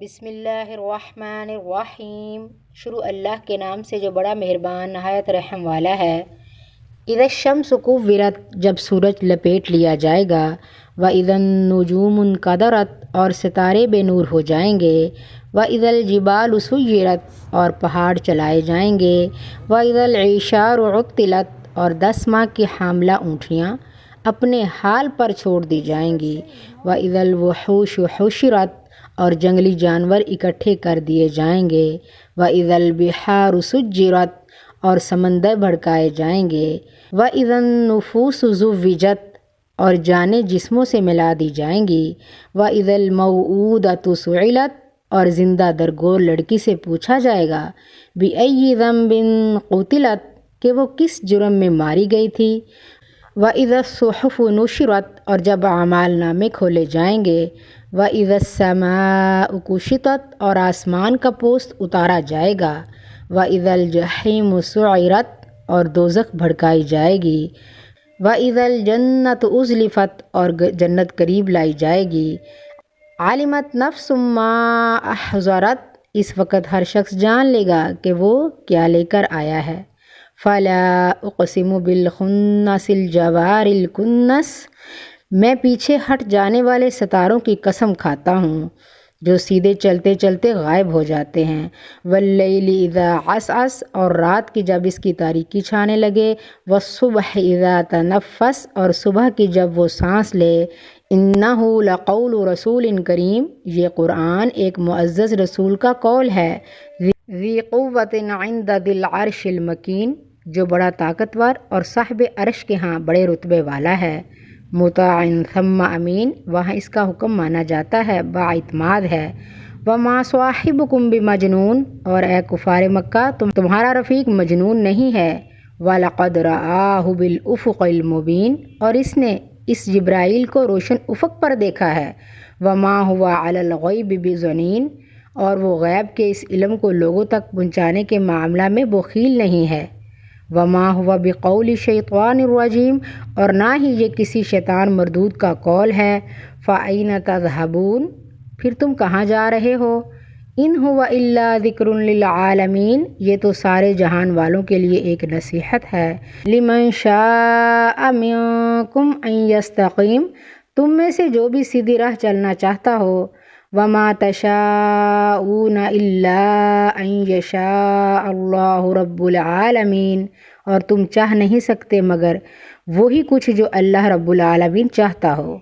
بسم اللہ الرحمن الرحیم، شروع اللہ کے نام سے جو بڑا مہربان نہایت رحم والا ہے۔ اذا الشمس کورت، جب سورج لپیٹ لیا جائے گا، واذا النجوم انکدرت، اور ستارے بے نور ہو جائیں گے، واذا الجبال سیرت، اور پہاڑ چلائے جائیں گے، واذا العشار عطلت، اور 10 ماہ کی حاملہ اونٹنیاں اپنے حال پر چھوڑ دی جائیں گی، واذا الوحوش حشرت، اور جنگلی جانور اکٹھے کر دیے جائیں گے، وَإِذَا الْبِحَارُ سُجِّرَتْ، اور سمندر بھڑکائے جائیں گے، وَإِذَا النُّفُوسُ زُوِّجَتْ، اور جانیں جسموں سے ملا دی جائیں گی، وَإِذَا الْمَوْءُودَةُ سُئِلَتْ، اور زندہ درگور لڑکی سے پوچھا جائے گا، بِأَيِّ ذَنبٍ قُتِلَتْ، کہ وہ کس جرم میں ماری گئی تھی، وَإِذَا الصُّحُفُ نُشِرَتْ، اور جب اعمال نامے کھولے جائیں گے، وَإِذَا السَّمَاءُ كُشِطَتْ، اور آسمان کا پوست اتارا جائے گا، وَإِذَا الْجَحِيمُ سُعِرَتْ، اور دوزخ بھڑکائی جائے گی، وَإِذَا الْجَنَّةُ أُزْلِفَتْ، اور جنت قریب لائی جائے گی، عَلِمَتْ نَفْسٌ مَّا أَحْضَرَتْ، اس وقت ہر شخص جان لے گا کہ وہ کیا لے کر آیا ہے، فَلَا أُقْسِمُ بِالْخُنَّسِ الْجَوَارِ الْكُنَّسِ، میں پیچھے ہٹ جانے والے ستاروں کی قسم کھاتا ہوں جو سیدھے چلتے چلتے غائب ہو جاتے ہیں، وَاللَّيْلِ إِذَا عَسْعَسَ، اور رات کی جب اس کی تاریکی چھانے لگے، وَالصُّبْحِ إِذَا تَنَفَّسَ، اور صبح کی جب وہ سانس لے، إِنَّهُ لَقَوْلُ رَسُولٍ کریم، یہ قرآن ایک معزز رسول کا قول ہے، ذِی قُوَّةٍ عِندَ ذِی الْعَرْشِ الْمَکِین، جو بڑا طاقتور اور صاحب عرش کے ہاں بڑے رتبے والا ہے، مطاع ثم امین، وہاں اس کا حکم مانا جاتا ہے، بااعتماد ہے، وما صاحبکم بمجنون، اور اے کفار مکہ تمہارا رفیق مجنون نہیں ہے، وَلَقَدْ رَآهُ بِالْأُفُقِ الْمُبِینِ، اور اس نے اس جبرائیل کو روشن افق پر دیکھا ہے، وما هو علی الغیب بضنین، اور وہ غیب کے اس علم کو لوگوں تک پہنچانے کے معاملہ میں بخیل نہیں ہے، وما هو بقول شیطان الرجیم، اور نہ ہی یہ کسی شیطان مردود کا قول ہے، فَأَيْنَ تَذْهَبُونَ، پھر تم کہاں جا رہے ہو، إِنْ هُوَ إِلَّا ذِكْرٌ لِّلْعَالَمِينَ، یہ تو سارے جہان والوں کے لیے ایک نصیحت ہے، لِمَنْ شَاءَ مِنْكُمْ أَنْ يَسْتَقِيمَ، تم میں سے جو بھی سیدھی راہ چلنا چاہتا ہو، وَمَا تَشَاءُونَ إِلَّا أَنْ يَشَاءَ اللَّهُ رَبُّ الْعَالَمِينَ، اور تم چاہ نہیں سکتے مگر وہی کچھ جو اللہ رب العالمین چاہتا ہو۔